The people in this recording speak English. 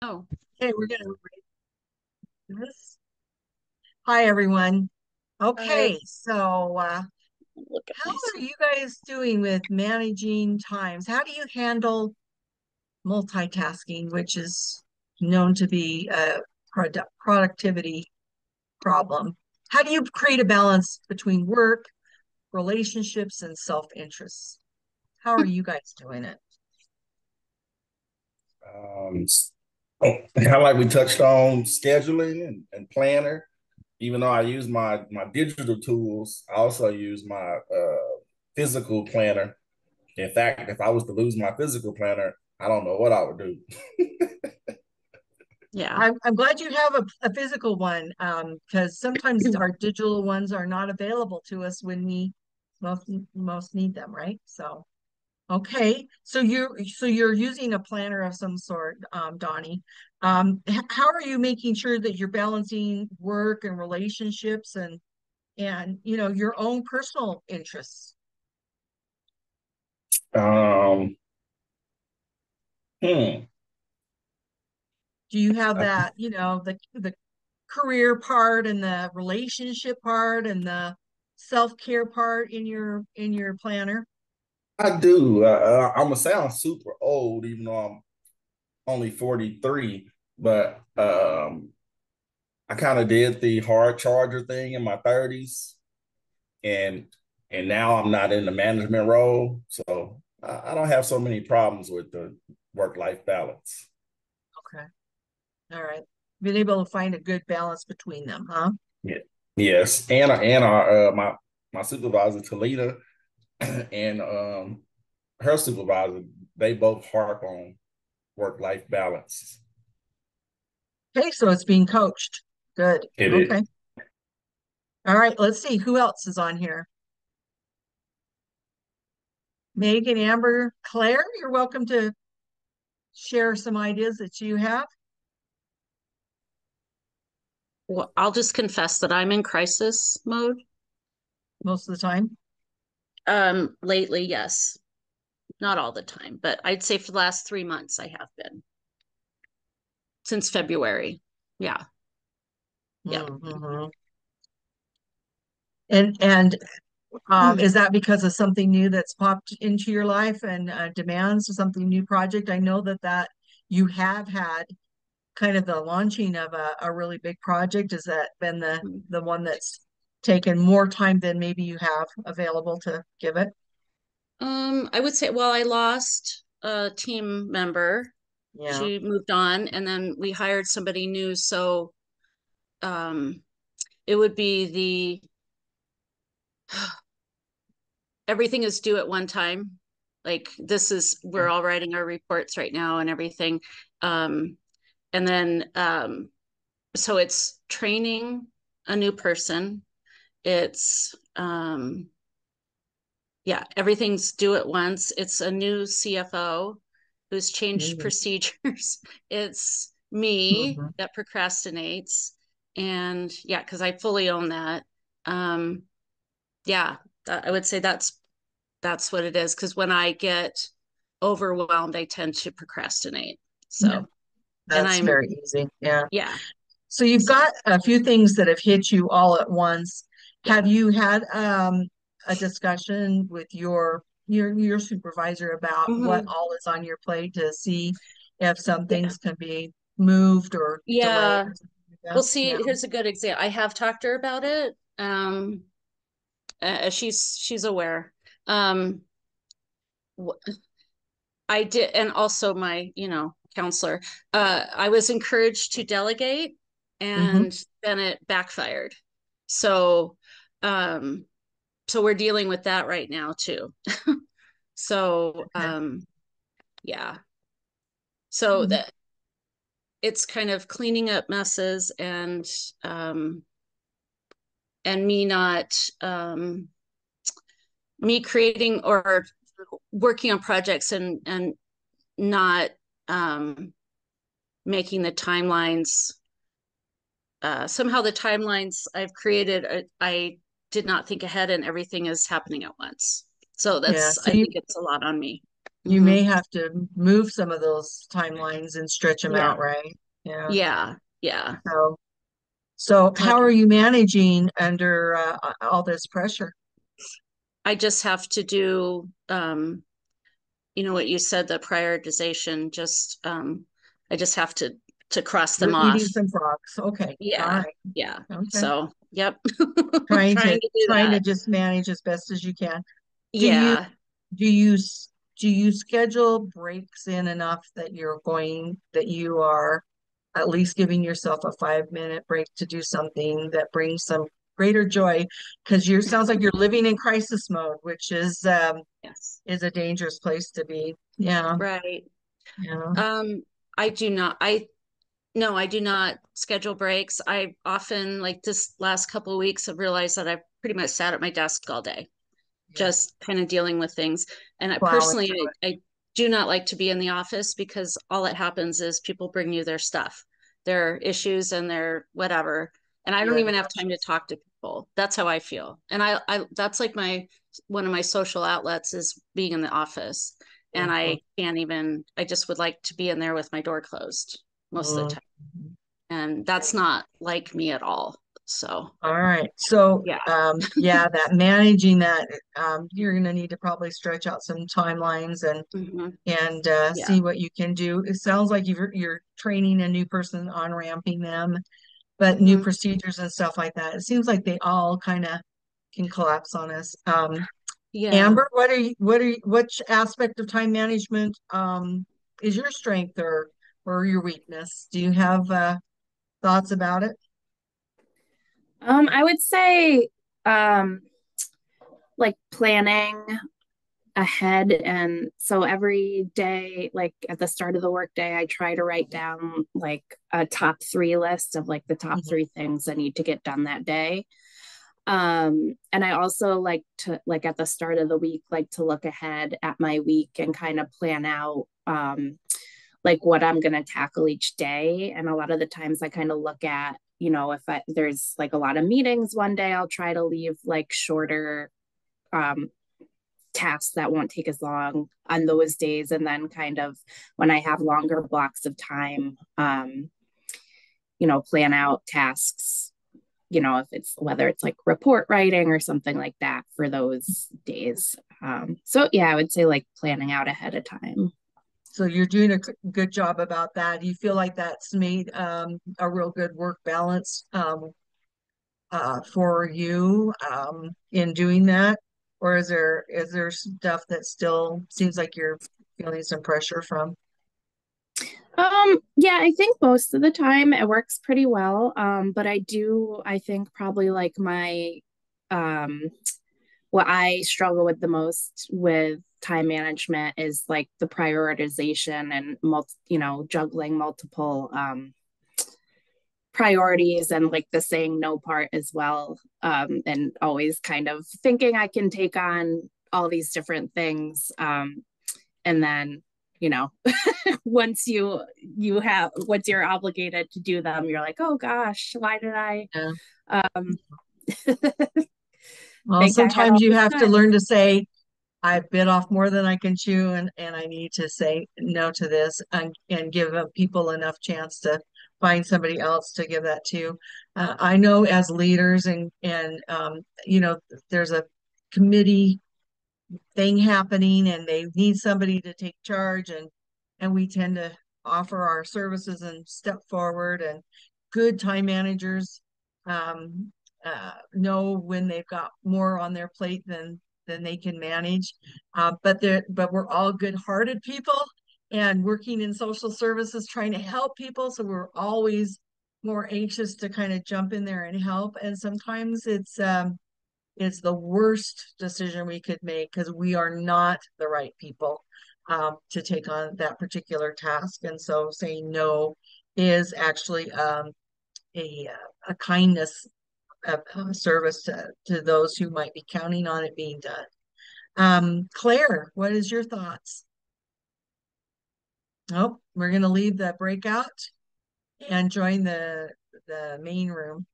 Oh, Okay, we're gonna read this. Hi, everyone. I Okay, so look at how are myself. you guys doing with managing times? How do you handle multitasking, which is known to be a productivity problem? How do you create a balance between work, relationships, and self-interest? How are you guys doing it? Um, kind of like we touched on scheduling and planner. Even though I use my digital tools, I also use my physical planner. In fact, if I was to lose my physical planner, I don't know what I would do. Yeah. I'm glad you have a physical one, because sometimes our digital ones are not available to us when we most most need them, right? So, okay, so you're using a planner of some sort, Donnie. How are you making sure that you're balancing work and relationships and your own personal interests? Um, hmm. Do you have I, that, the career part and the relationship part and the self-care part in your planner? I do. I'm gonna sound super old, even though I'm only 43. But I kind of did the hard charger thing in my 30s, and now I'm not in the management role, so I don't have so many problems with the work life balance. Okay. All right. Been able to find a good balance between them, huh? Yeah. Yes, and our my supervisor Talita and her supervisor, they both harp on work life balance. Okay, so it's being coached. Good. It is. Okay. All right, let's see who else is on here. Megan, Amber, Claire, you're welcome to share some ideas that you have Well, I'll just confess that I'm in crisis mode. most of the time. Lately, yes. Not all the time, but I'd say for the last 3 months I have been since February. Yeah. Yep. Mm-hmm. And is that because of something new that's popped into your life and demands something new project? I know that you have had kind of the launching of a really big project. Has that been the one that's taken more time than maybe you have available to give it? I would say, well, I lost a team member. Yeah. She moved on, and then we hired somebody new. So, it would be the everything is due at one time. Like we're all writing our reports right now and everything. Um, and then so it's training a new person. It's yeah, everything's due at once. It's a new CFO who's changed Mhm. procedures. It's me Mhm. that procrastinates. And yeah, because I fully own that. Um, yeah, I would say that's what it is. Because when I get overwhelmed, I tend to procrastinate. Yeah, So, and that's I'm, very easy. Yeah. yeah. So you've So, got a few things that have hit you all at once. yeah. Have you had a discussion with your supervisor about what Hmm. all is on your plate to see if some things can be moved or delayed Yeah. or something like that? Well, see, Yeah. here's a good example. I have talked to her about it. She's aware. Um, I did, and also my, counselor. I was encouraged to delegate, Hmm. and then it backfired. So, um, so we're dealing with that right now too. So, Okay. yeah. So Mhm. that it's kind of cleaning up messes um, and me creating or working on projects and not um, making the timelines. Somehow the timelines I've created, I did not think ahead, and everything is happening at once. So Yeah. that's So I think it's a lot on me. you Hmm. may have to move some of those timelines and stretch them Yeah. out, right? Yeah. Yeah. Yeah. So, so how Like are you managing under all this pressure? I just have to do, what you said, the prioritization, I just have to cross them You're off. eating some frogs. Okay. All Yeah. right. Yeah. Okay. So, yep. Trying Trying to to do trying to that. just manage as best as you can. Do you Yeah. do you do you schedule breaks in enough that you are at least giving yourself a 5 minute break to do something that brings some greater joy? Because you sounds like you're living in crisis mode, which Yes. is a dangerous place to be. Yeah, Right. yeah. Um, I do not, I, no, I do not schedule breaks. I often, like this last couple of weeks, have realized that I've pretty much sat at my desk all day, Yeah. just kind of dealing with things. And I Plowing personally, through it. I do not like to be in the office because all that happens is people bring you their stuff, their issues and their whatever. And I don't Your even have time to emotions. talk to people. That's how I feel. And that's like one of my social outlets is being in the office. And Mhm. I just would like to be in there with my door closed most of the Mhm. time. And that's not like me at all. So, All right. So, yeah. yeah, that managing that, you're going to need to probably stretch out some timelines Hmm. and Yeah. see what you can do. It sounds like you're training a new person on ramping them, but new Hmm. procedures and stuff like that. It seems like they all kind of can collapse on us. Yeah. Amber, which aspect of time management is your strength or your weakness? Do you have thoughts about it? I would say um like planning ahead, and so every day, like at the start of the workday, I try to write down like a top three list of like the top Mhm. three things I need to get done that day. And I also like to, like at the start of the week, like to look ahead at my week and kind of plan out like what I'm going to tackle each day. And a lot of the times I kind of look at, if there's like a lot of meetings one day, I'll try to leave like shorter um, tasks that won't take as long on those days. And then kind of when I have longer blocks of time, plan out tasks, if it's whether it's like report writing or something like that for those days. So yeah, I would say like planning out ahead of time. So you're doing a good job about that. Do you feel like that's made a real good work balance for you in doing that? Or is there stuff that still seems like you're feeling some pressure from? Yeah, I think most of the time it works pretty well. But I think probably like um, what I struggle with the most with time management is like the prioritization and juggling multiple priorities and like the saying no part as well. And always kind of thinking I can take on all these different things. And then, you know, once you're obligated to do them, you're like, oh gosh, why did I Yeah. um Well, think I had sometimes all you this have to time? learn to say, I bit off more than I can chew, and I need to say no to this and give people enough chance to find somebody else to give that to. I know as leaders and there's a committee thing happening and they need somebody to take charge and we tend to offer our services and step forward and good time managers um, know when they've got more on their plate than they can manage. But we're all good-hearted people and working in social services trying to help people. So we're always more anxious to kind of jump in there and help. And sometimes it's the worst decision we could make because we are not the right people to take on that particular task. And so saying no is actually a kindness service to those who might be counting on it being done. Claire, what is your thoughts? Oh, we're going to leave the breakout and join the main room.